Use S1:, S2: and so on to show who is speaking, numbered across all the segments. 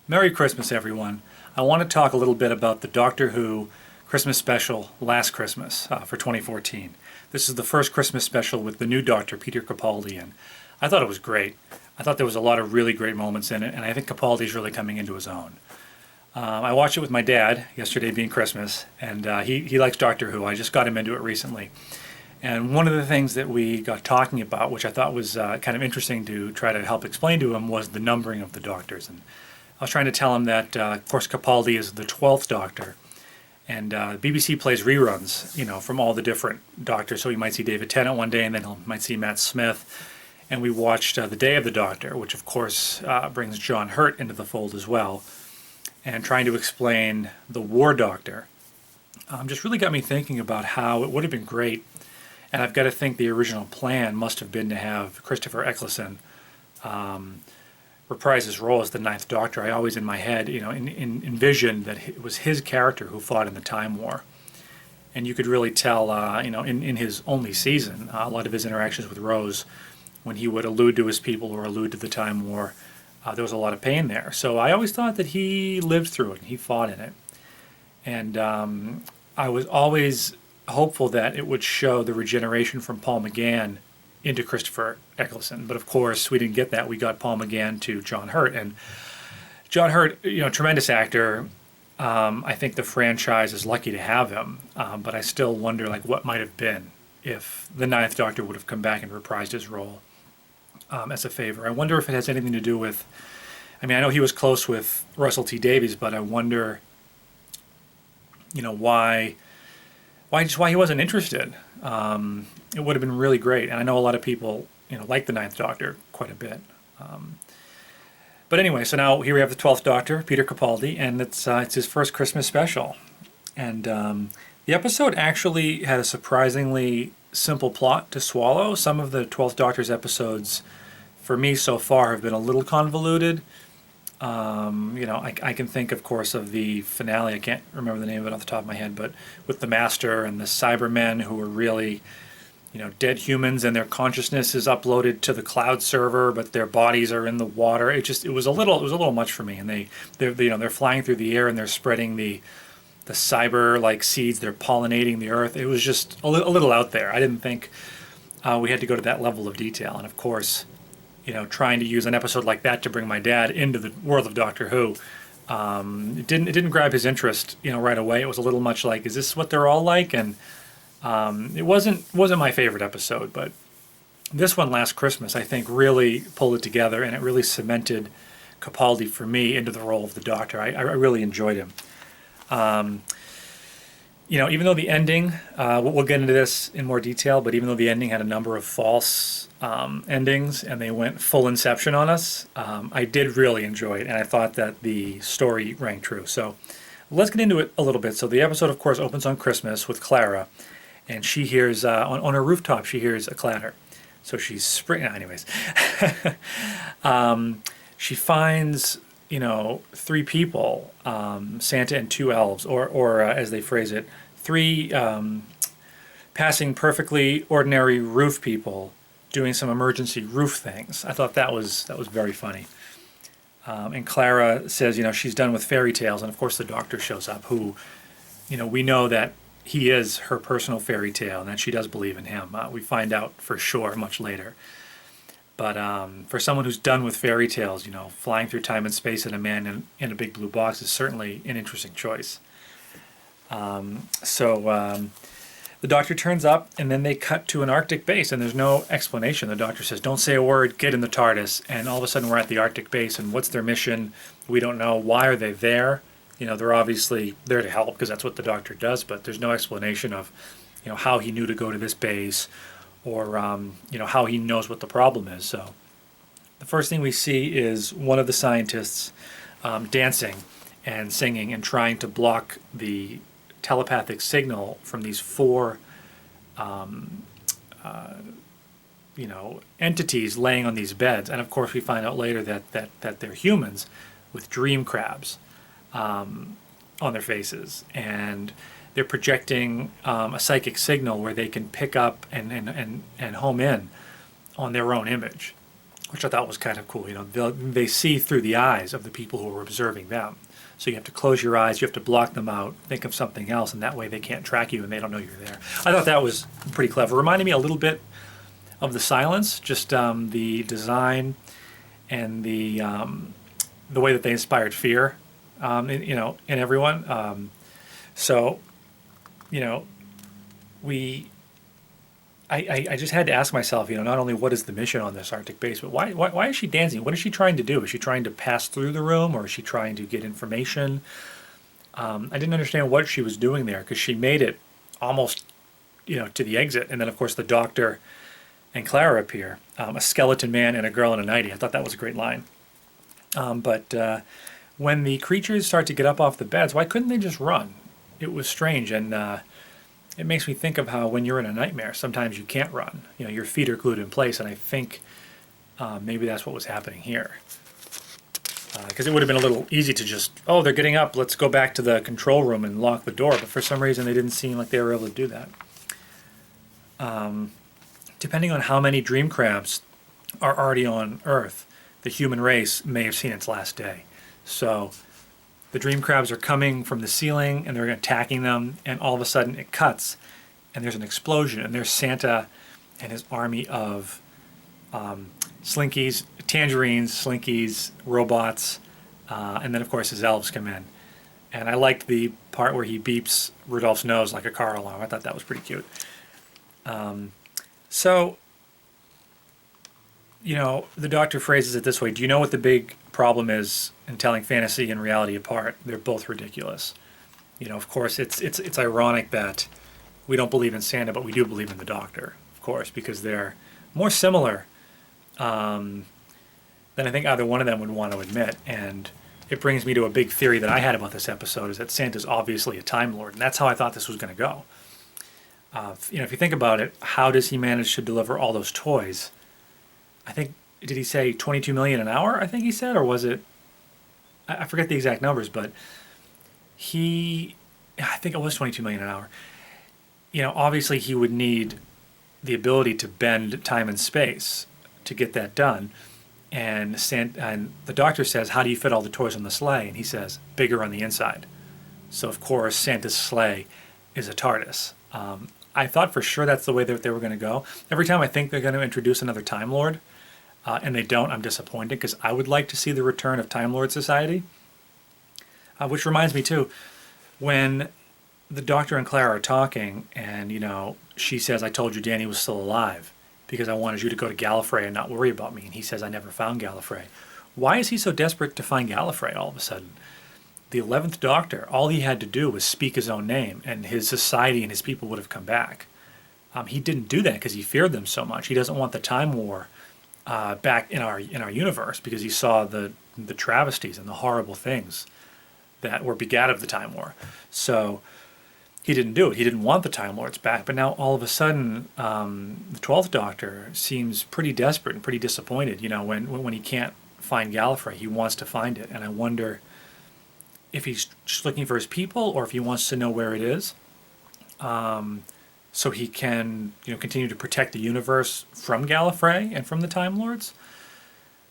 S1: Merry Christmas, everyone. I want to talk a little bit about the Doctor Who Christmas special Last Christmas for 2014. This is the first Christmas special with the new Doctor, Peter Capaldi, and I thought it was great. I thought there was a lot of really great moments in it, and I think Capaldi's really coming into his own. I watched it with my dad, yesterday being Christmas, and he likes Doctor Who. I just got him into it recently. And one of the things that we got talking about, which I thought was kind of interesting to try to help explain to him, was the numbering of the Doctors. And I was trying to tell him that, of course, Capaldi is the 12th Doctor, and BBC plays reruns, from all the different Doctors. So you might see David Tennant one day, and then you might see Matt Smith. And we watched The Day of the Doctor, which, of course, brings John Hurt into the fold as well, and trying to explain the War Doctor. Just really got me thinking about how it would have been great, and I've got to think the original plan must have been to have Christopher Eccleston reprise his role as the Ninth Doctor. I always in my head, envisioned that it was his character who fought in the Time War. And you could really tell, in his only season, a lot of his interactions with Rose, when he would allude to his people or allude to the Time War, there was a lot of pain there. So I always thought that he lived through it and he fought in it. And I was always hopeful that it would show the regeneration from Paul McGann into Christopher Eccleston. But of course, we didn't get that. We got Paul McGann to John Hurt. And John Hurt, tremendous actor. I think the franchise is lucky to have him. But I still wonder, what might have been if the Ninth Doctor would have come back and reprised his role as a favor. I wonder if it has anything to do with, I know he was close with Russell T Davies, but I wonder, why he wasn't interested. It would have been really great, and I know a lot of people, like the Ninth Doctor quite a bit. But anyway, so now here we have the 12th Doctor, Peter Capaldi, and it's his first Christmas special. And the episode actually had a surprisingly simple plot to swallow. Some of the 12th Doctor's episodes, for me so far, have been a little convoluted. I can think, of course, of the finale. I can't remember the name of it off the top of my head, but with the Master and the Cybermen who were really, dead humans, and their consciousness is uploaded to the cloud server, but their bodies are in the water. It was a little much for me. And they're flying through the air and they're spreading the cyber seeds. They're pollinating the earth. It was just a little out there. I didn't think we had to go to that level of detail. And of course, trying to use an episode like that to bring my dad into the world of Doctor Who, it didn't grab his interest, right away. It was a little much like, is this what they're all like? And it wasn't my favorite episode, but this one, Last Christmas, I think really pulled it together, and it really cemented Capaldi for me into the role of the Doctor. I really enjoyed him. Even though the ending, we'll get into this in more detail, but even though the ending had a number of false endings and they went full Inception on us, I did really enjoy it, and I thought that the story rang true. So let's get into it a little bit. So the episode, of course, opens on Christmas with Clara, and she hears, on her rooftop, she hears a clatter. So she's anyways. She finds, three people, Santa and two elves, or as they phrase it, three passing perfectly ordinary roof people doing some emergency roof things. I thought that was very funny. And Clara says, she's done with fairy tales, and of course the Doctor shows up, who, we know that he is her personal fairy tale, and that she does believe in him. We find out for sure much later. But for someone who's done with fairy tales, flying through time and space in a man in a big blue box is certainly an interesting choice. So the Doctor turns up, and then they cut to an Arctic base, and there's no explanation. The Doctor says, don't say a word, get in the TARDIS. And all of a sudden we're at the Arctic base, and what's their mission? We don't know. Why are they there? They're obviously there to help because that's what the Doctor does, but there's no explanation of, how he knew to go to this base, or how he knows what the problem is. So the first thing we see is one of the scientists dancing and singing and trying to block the telepathic signal from these four entities laying on these beds. And of course we find out later that they're humans with dream crabs on their faces, and they're projecting a psychic signal where they can pick up and home in on their own image. which I thought was kind of cool. They see through the eyes of the people who are observing them. So you have to close your eyes, you have to block them out, think of something else, and that way they can't track you and they don't know you're there. I thought that was pretty clever. Reminded me a little bit of The Silence, just the design and the way that they inspired fear, in everyone. So, we. I just had to ask myself, not only what is the mission on this Arctic base, but why is she dancing? What is she trying to do? Is she trying to pass through the room, or is she trying to get information? I didn't understand what she was doing there, because she made it almost, to the exit, and then of course the Doctor and Clara appear, a skeleton man and a girl in a nightie. I thought that was a great line. But when the creatures start to get up off the beds, why couldn't they just run? It was strange, and it makes me think of how when you're in a nightmare, sometimes you can't run. Your feet are glued in place, and I think maybe that's what was happening here. Because it would have been a little easy to just, they're getting up, let's go back to the control room and lock the door. But for some reason, they didn't seem like they were able to do that. Depending on how many dream crabs are already on Earth, the human race may have seen its last day. So the dream crabs are coming from the ceiling, and they're attacking them, and all of a sudden it cuts, and there's an explosion, and there's Santa and his army of slinkies, tangerines, slinkies, robots, and then of course his elves come in. And I liked the part where he beeps Rudolph's nose like a car alarm. I thought that was pretty cute. So, the Doctor phrases it this way: do you know what the big problem is in telling fantasy and reality apart? They're both ridiculous. Of course, it's ironic that we don't believe in Santa, but we do believe in the Doctor, of course, because they're more similar than I think either one of them would want to admit. And it brings me to a big theory that I had about this episode, is that Santa's obviously a Time Lord, and that's how I thought this was going to go. If you think about it, how does he manage to deliver all those toys? I think, did he say 22 million an hour, I think he said, or was it, I forget the exact numbers, but I think it was 22 million an hour. Obviously he would need the ability to bend time and space to get that done. And the Doctor says, how do you fit all the toys on the sleigh? And he says, bigger on the inside. So of course Santa's sleigh is a TARDIS. I thought for sure that's the way that they were going to go. Every time I think they're going to introduce another Time Lord, and they don't, I'm disappointed, because I would like to see the return of Time Lord Society. Which reminds me too, when the Doctor and Clara are talking, and she says, I told you Danny was still alive because I wanted you to go to Gallifrey and not worry about me. And he says, I never found Gallifrey. Why is he so desperate to find Gallifrey all of a sudden? The 11th Doctor, all he had to do was speak his own name, and his society and his people would have come back. He didn't do that because he feared them so much. He doesn't want the Time War back in our universe, because he saw the travesties and the horrible things that were begat of the Time War. So he didn't do it. He didn't want the Time Lords back. But now all of a sudden, the 12th Doctor seems pretty desperate and pretty disappointed. When he can't find Gallifrey, he wants to find it, and I wonder if he's just looking for his people, or if he wants to know where it is, so he can continue to protect the universe from Gallifrey and from the Time Lords.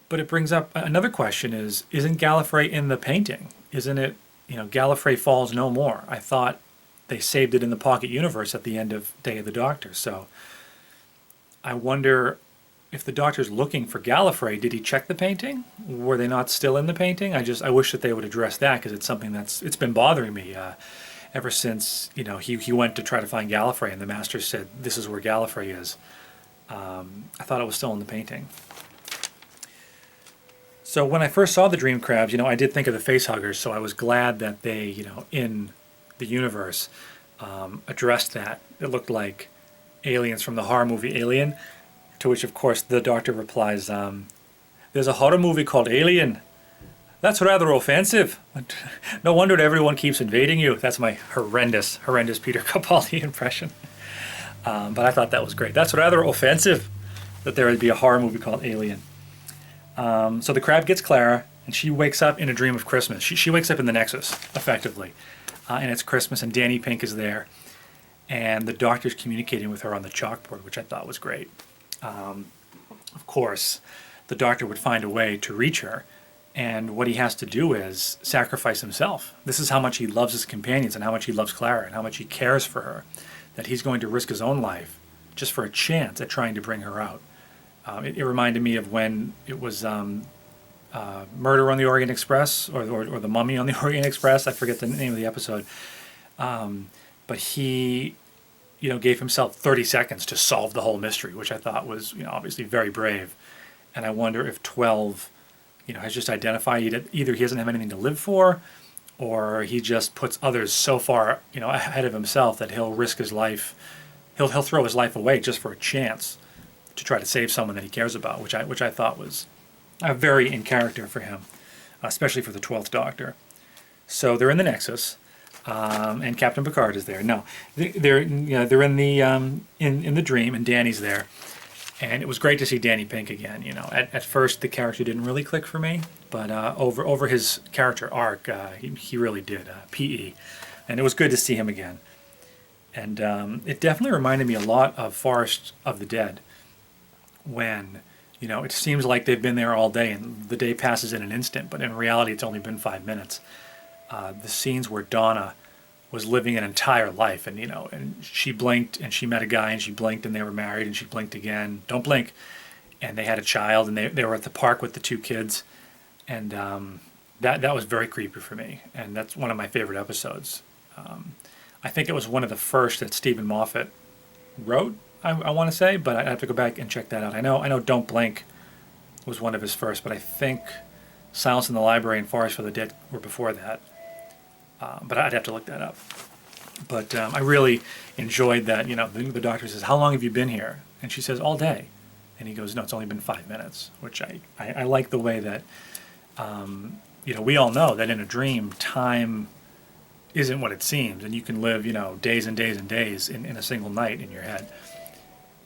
S1: But it brings up another question: isn't Gallifrey in the painting? Isn't it, Gallifrey falls no more? I thought they saved it in the Pocket Universe at the end of Day of the Doctor. So I wonder if the Doctor's looking for Gallifrey. Did he check the painting? Were they not still in the painting? I wish that they would address that, because it's something it's been bothering me ever since he went to try to find Gallifrey, and the Master said this is where Gallifrey is. I thought it was still in the painting. So when I first saw the Dream Crabs, I did think of the Facehuggers. So I was glad that they, in the universe, addressed that. It looked like aliens from the horror movie Alien. To which, of course, the Doctor replies, there's a horror movie called Alien. That's rather offensive. No wonder everyone keeps invading you. That's my horrendous Peter Capaldi impression. But I thought that was great. That's rather offensive that there would be a horror movie called Alien. So the crab gets Clara, and she wakes up in a dream of Christmas. She wakes up in the Nexus, effectively. And it's Christmas, and Danny Pink is there. And the Doctor's communicating with her on the chalkboard, which I thought was great. Of course, the doctor would find a way to reach her. And what he has to do is sacrifice himself. This is how much he loves his companions and how much he loves Clara and how much he cares for her, that he's going to risk his own life just for a chance at trying to bring her out. It reminded me of when it was Murder on the Orient Express or The Mummy on the Orient Express. I forget the name of the episode. But he, gave himself 30 seconds to solve the whole mystery, which I thought was, obviously very brave. And I wonder if 12, has just identified either he doesn't have anything to live for, or he just puts others so far, ahead of himself that he'll risk his life. He'll throw his life away just for a chance to try to save someone that he cares about, which I thought was very in character for him, especially for the 12th Doctor. So they're in the Nexus, and Captain Picard is there. No, they're in the dream, and Danny's there, and it was great to see Danny Pink again. At first the character didn't really click for me, but over his character arc, he really did. PE, and it was good to see him again. And it definitely reminded me a lot of Forest of the Dead, when it seems like they've been there all day and the day passes in an instant, but in reality it's only been 5 minutes. The scenes where Donna was living an entire life, and she blinked and she met a guy, and she blinked and they were married, and she blinked again, don't blink, and they had a child, and they were at the park with the 2 kids, and that was very creepy for me, and that's one of my favorite episodes. I think it was one of the first that Stephen Moffat wrote, I want to say, but I'd have to go back and check that out. I know Don't Blink was one of his first, but I think Silence in the Library and Forest for the Dead were before that. But I'd have to look that up. But I really enjoyed that, the doctor says, how long have you been here? And she says, all day. And he goes, no, it's only been 5 minutes, which I like the way that, we all know that in a dream, time isn't what it seems, and you can live, days and days and days in a single night in your head.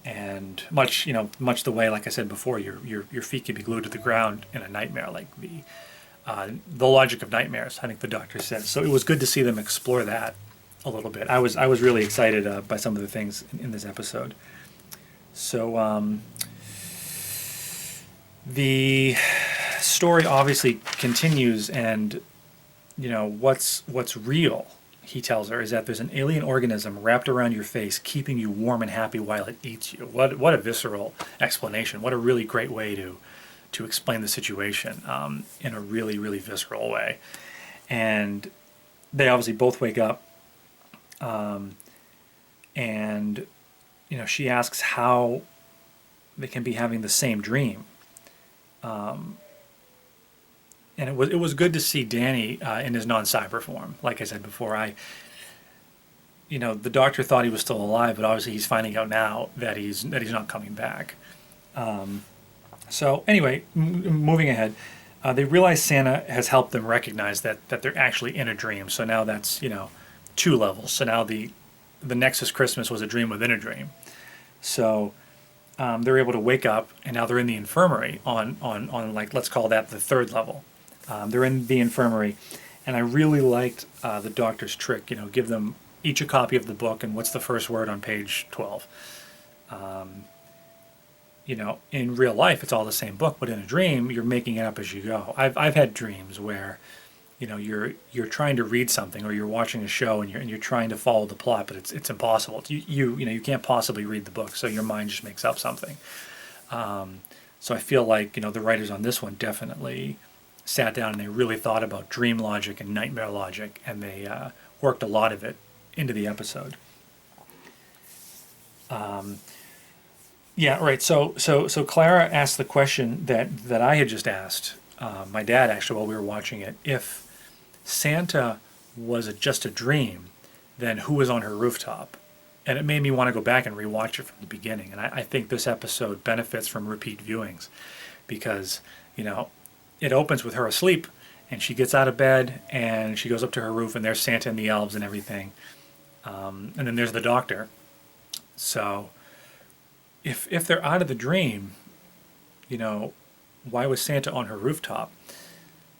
S1: And much the way, like I said before, your feet can be glued to the ground in a nightmare, like the logic of nightmares, I think the doctor says. So it was good to see them explore that a little bit. I was really excited by some of the things in this episode. So the story obviously continues, and what's real, he tells her, is that there's an alien organism wrapped around your face, keeping you warm and happy while it eats you. What a visceral explanation. What a really great way to explain the situation in a really, really visceral way. And they obviously both wake up, and she asks how they can be having the same dream. And it was good to see Danny in his non-cyber form. Like I said before, the doctor thought he was still alive, but obviously he's finding out now that he's not coming back. So anyway, moving ahead, they realize Santa has helped them recognize that they're actually in a dream. So now that's 2 levels. So now the Nexus Christmas was a dream within a dream. So they're able to wake up, and now they're in the infirmary on like, let's call that the 3rd level. They're in the infirmary, and I really liked the doctor's trick. Give them each a copy of the book, and what's the first word on page 12. In real life, it's all the same book, but in a dream, you're making it up as you go. I've had dreams where, you're trying to read something, or you're watching a show, and you're trying to follow the plot, but it's impossible. You can't possibly read the book, so your mind just makes up something. So I feel like the writers on this one definitely sat down and they really thought about dream logic and nightmare logic, and they worked a lot of it into the episode. Yeah, right. So Clara asked the question that I had just asked my dad, actually, while we were watching it. If Santa was just a dream, then who was on her rooftop? And it made me want to go back and rewatch it from the beginning. And I think this episode benefits from repeat viewings because, it opens with her asleep, and she gets out of bed and she goes up to her roof, and there's Santa and the elves and everything. And then there's the doctor. So if they're out of the dream, why was Santa on her rooftop?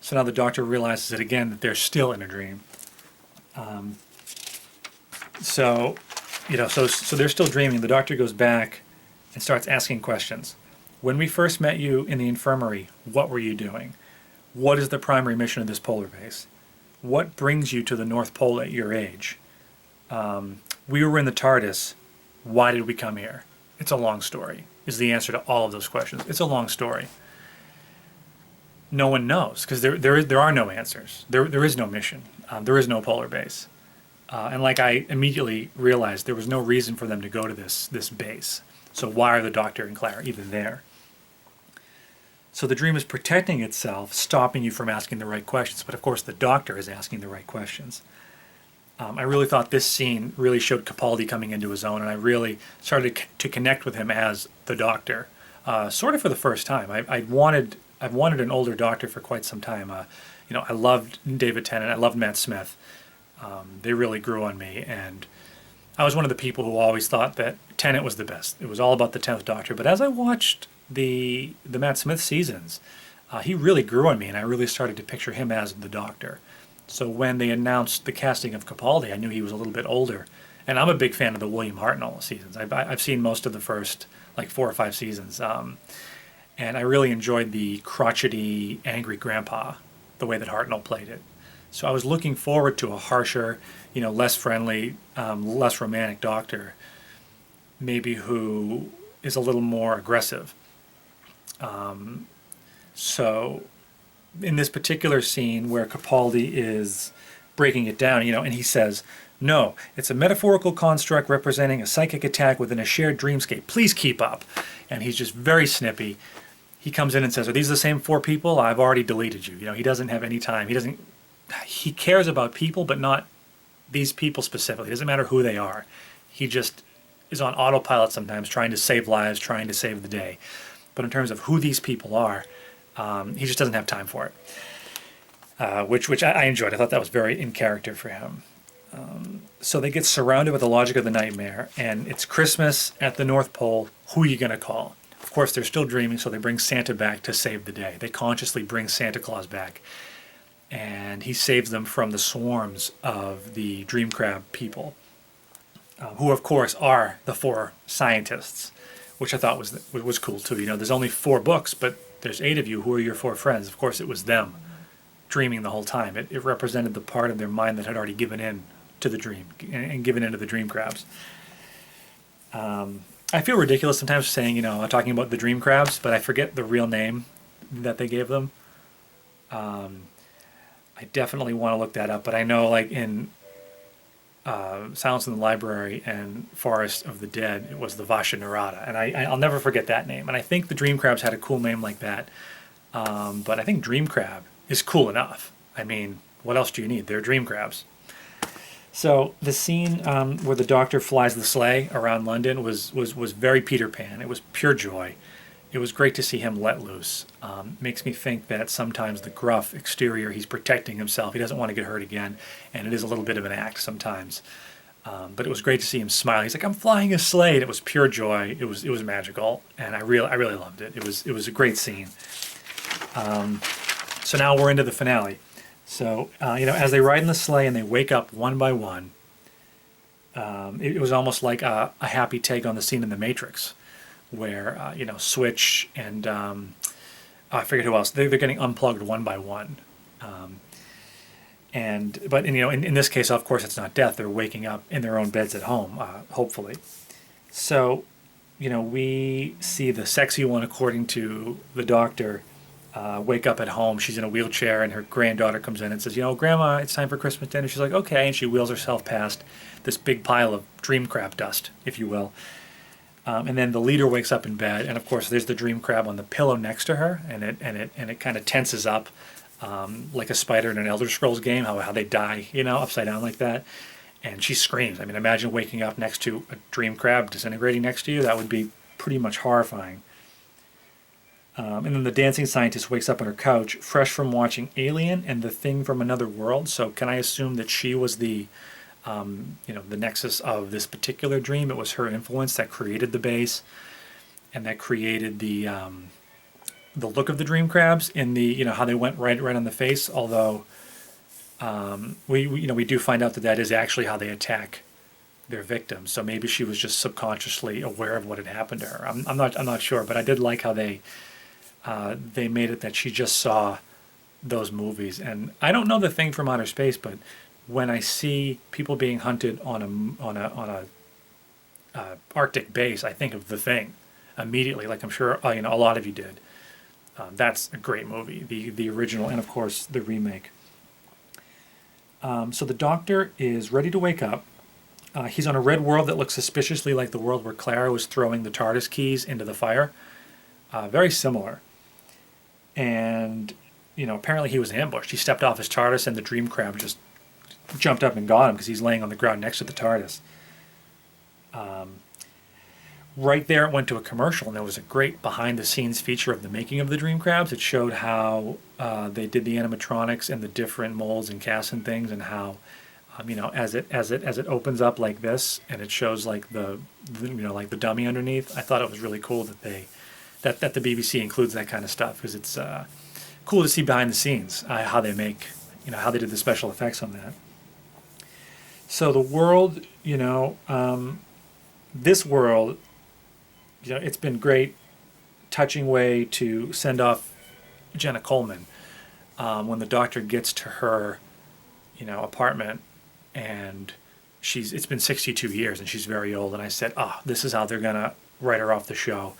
S1: So now the doctor realizes it again, that they're still in a dream. So they're still dreaming. The doctor goes back and starts asking questions. when we first met you in the infirmary, what were you doing? What is the primary mission of this polar base? What brings you to the North Pole at your age? We were in the TARDIS. Why did we come here? It's a long story, is the answer to all of those questions. It's a long story. No one knows, because there are no answers. There is no mission. There is no polar base. And like I immediately realized, there was no reason for them to go to this base. So why are the Doctor and Clara even there? So the dream is protecting itself, stopping you from asking the right questions. But of course, the Doctor is asking the right questions. I really thought this scene really showed Capaldi coming into his own, and I really started to connect with him as the Doctor, sort of for the first time. I've wanted an older Doctor for quite some time. I loved David Tennant. I loved Matt Smith. They really grew on me, and I was one of the people who always thought that Tennant was the best. It was all about the 10th Doctor. But as I watched the Matt Smith seasons, he really grew on me, and I really started to picture him as the Doctor. So when they announced the casting of Capaldi, I knew he was a little bit older. And I'm a big fan of the William Hartnell seasons. I've seen most of the first 4 or 5 seasons. And I really enjoyed the crotchety, angry grandpa, the way that Hartnell played it. So I was looking forward to a harsher, less friendly, less romantic Doctor, maybe who is a little more aggressive. So in this particular scene where Capaldi is breaking it down, and he says, "No, it's a metaphorical construct representing a psychic attack within a shared dreamscape. Please keep up." And he's just very snippy. He comes in and says, "Are these the same 4 people? I've already deleted you." He doesn't have any time. He cares about people, but not these people specifically. It doesn't matter who they are. He just is on autopilot sometimes, trying to save lives, trying to save the day. But in terms of who these people are, he just doesn't have time for it, which I enjoyed. I thought that was very in character for him. So they get surrounded with the logic of the nightmare, and it's Christmas at the North Pole. Who are you going to call? Of course, they're still dreaming, so they bring Santa back to save the day. They consciously bring Santa Claus back, and he saves them from the swarms of the dream crab people, who, of course, are the 4 scientists, which I thought was cool, too. There's only 4 books, but there's 8 of you. Who are your 4 friends? Of course, it was them dreaming the whole time. It represented the part of their mind that had already given in to the dream and given into the dream crabs. I feel ridiculous sometimes saying, talking about the dream crabs, but I forget the real name that they gave them. I definitely want to look that up, but I know in Silence in the Library and Forest of the Dead, it was the Vasha Narada, and I'll never forget that name. And I think the dream crabs had a cool name like that, but I think dream crab is cool enough. I mean, what else do you need? They're dream crabs. So the scene where the Doctor flies the sleigh around London was very Peter Pan. It was pure joy. It was great to see him let loose. Makes me think that sometimes the gruff exterior, he's protecting himself. He doesn't want to get hurt again, and it is a little bit of an act sometimes. But it was great to see him smile. He's like, "I'm flying a sleigh," and it was pure joy. It was magical, and I really loved it. It was a great scene. So now we're into the finale. So as they ride in the sleigh and they wake up one by one, it was almost like a happy take on the scene in The Matrix, where Switch and I forget who else, they're getting unplugged one by one. But in this case, of course, it's not death. They're waking up in their own beds at home, hopefully. So we see the sexy one, according to the Doctor, wake up at home. She's in a wheelchair, and her granddaughter comes in and says, "Grandma, it's time for Christmas dinner." She's like, "Okay," and she wheels herself past this big pile of dream crab dust, if you will. And then the leader wakes up in bed, and of course there's the dream crab on the pillow next to her, and it kind of tenses up, like a spider in an Elder Scrolls game, how they die, upside down like that. And she screams. I mean, imagine waking up next to a dream crab disintegrating next to you. That would be pretty much horrifying. And then the dancing scientist wakes up on her couch, fresh from watching Alien and The Thing from Another World. So can I assume that she was the nexus of this particular dream? It was her influence that created the base, and that created the look of the dream crabs in the how they went right on the face. Although we do find out that is actually how they attack their victims. So maybe she was just subconsciously aware of what had happened to her. I'm not sure, but I did like how they made it that she just saw those movies. And I don't know The Thing from Outer Space, but when I see people being hunted on a Arctic base, I think of The Thing immediately. Like I'm sure a lot of you did. That's a great movie, the original, and of course the remake. So the Doctor is ready to wake up. He's on a red world that looks suspiciously like the world where Clara was throwing the TARDIS keys into the fire. Very similar. And, apparently he was ambushed. He stepped off his TARDIS and the dream crab just jumped up and got him because he's laying on the ground next to the TARDIS. Right there it went to a commercial, and there was a great behind-the-scenes feature of the making of the dream crabs. It showed how they did the animatronics and the different molds and casts and things, and how as it opens up like this, and it shows like the dummy underneath. I thought it was really cool that the BBC includes that kind of stuff, because it's cool to see behind the scenes how they make how they did the special effects on that. So the world, this world, it's been great, touching way to send off Jenna Coleman when the Doctor gets to her, apartment, and it's been 62 years and she's very old. And I said, this is how they're gonna write her off the show.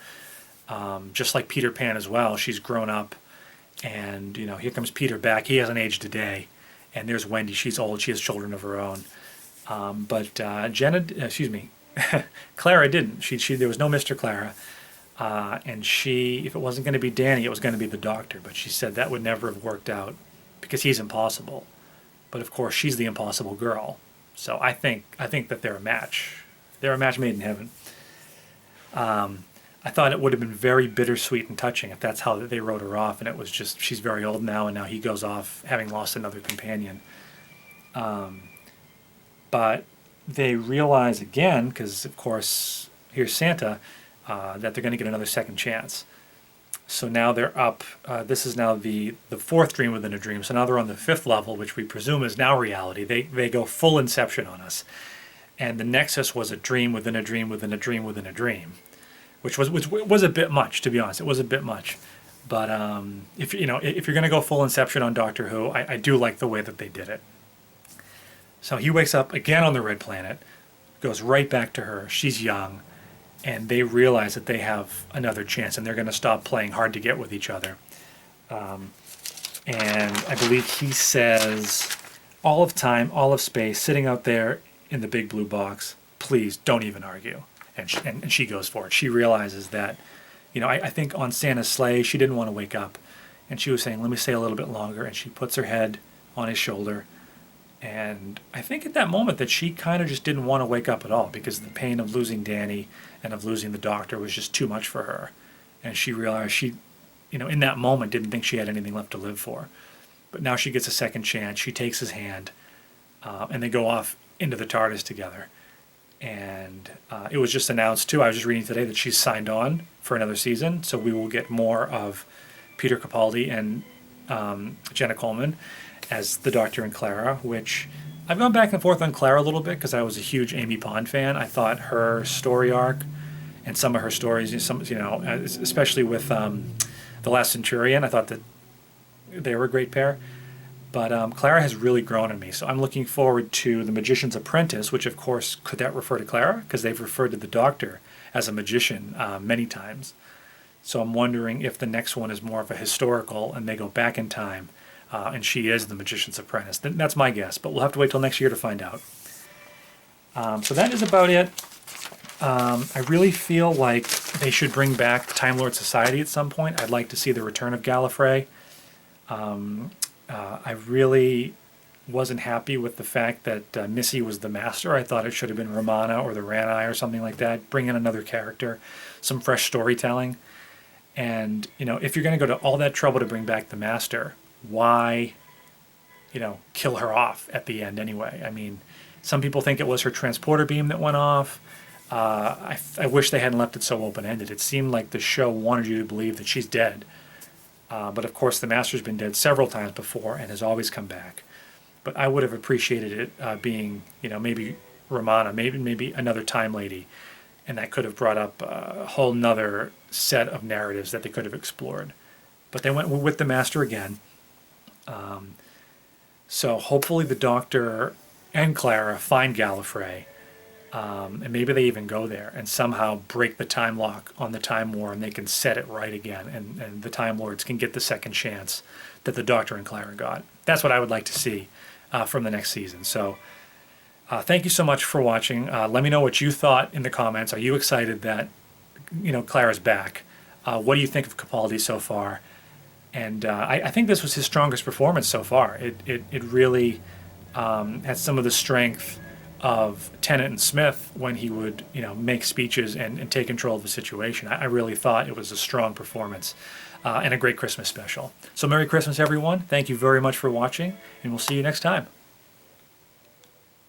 S1: Just like Peter Pan as well, she's grown up, and here comes Peter back. He hasn't aged a day, and there's Wendy. She's old. She has children of her own. But Clara didn't. She there was no Mr. Clara, and if it wasn't going to be Danny, it was going to be the Doctor. But she said that would never have worked out because he's impossible. But of course, she's the impossible girl. So I think that they're a match. They're a match made in heaven. I thought it would have been very bittersweet and touching if that's how they wrote her off, and it was just she's very old now, and now he goes off having lost another companion. But they realize again, because of course here's Santa, that they're going to get another second chance. So now they're up. This is now the fourth dream within a dream. So now they're on the fifth level, which we presume is now reality. They go full Inception on us, and the Nexus was a dream within a dream within a dream within a dream, which was a bit much, to be honest. It was a bit much. But if you're going to go full Inception on Doctor Who, I do like the way that they did it. So he wakes up again on the red planet, goes right back to her. She's young, and they realize that they have another chance, and they're going to stop playing hard to get with each other. And I believe he says, all of time, all of space, sitting out there in the big blue box, please don't even argue. And she goes for it. She realizes that, I think on Santa's sleigh, she didn't want to wake up. And she was saying, let me stay a little bit longer. And she puts her head on his shoulder. And I think at that moment that she kind of just didn't want to wake up at all, because the pain of losing Danny and of losing the Doctor was just too much for her. And she realized she, in that moment didn't think she had anything left to live for. But now she gets a second chance. She takes his hand, and they go off into the TARDIS together. And it was just announced, too, I was just reading today, that she's signed on for another season. So we will get more of Peter Capaldi and Jenna Coleman as the Doctor and Clara, which I've gone back and forth on Clara a little bit because I was a huge Amy Pond fan. I thought her story arc and some of her stories, especially with The Last Centurion, I thought that they were a great pair. But Clara has really grown on me, so I'm looking forward to The Magician's Apprentice, which of course, could that refer to Clara? Because they've referred to the Doctor as a magician many times. So I'm wondering if the next one is more of a historical and they go back in time, and she is the Magician's Apprentice. That's my guess, but we'll have to wait till next year to find out. So that is about it. I really feel like they should bring back the Time Lord Society at some point. I'd like to see the return of Gallifrey. I really wasn't happy with the fact that Missy was the Master. I thought it should have been Romana or the Rani or something like that. Bring in another character, some fresh storytelling. And, if you're going to go to all that trouble to bring back the Master, why, kill her off at the end anyway? I mean, some people think it was her transporter beam that went off. I wish they hadn't left it so open-ended. It seemed like the show wanted you to believe that she's dead. But of course, the Master's been dead several times before and has always come back. But I would have appreciated it being, maybe Romana, maybe another Time Lady, and that could have brought up a whole nother set of narratives that they could have explored. But they went with the Master again. So hopefully the Doctor and Clara find Gallifrey, and maybe they even go there and somehow break the time lock on the Time War, and they can set it right again, and the Time Lords can get the second chance that the Doctor and Clara got. That's what I would like to see from the next season. So thank you so much for watching. Let me know what you thought in the comments. Are you excited that Clara's back? What do you think of Capaldi so far? And I think this was his strongest performance so far. It really had some of the strength of Tennant and Smith when he would make speeches and take control of the situation. I really thought it was a strong performance and a great Christmas special. So Merry Christmas, everyone. Thank you very much for watching, and we'll see you next time.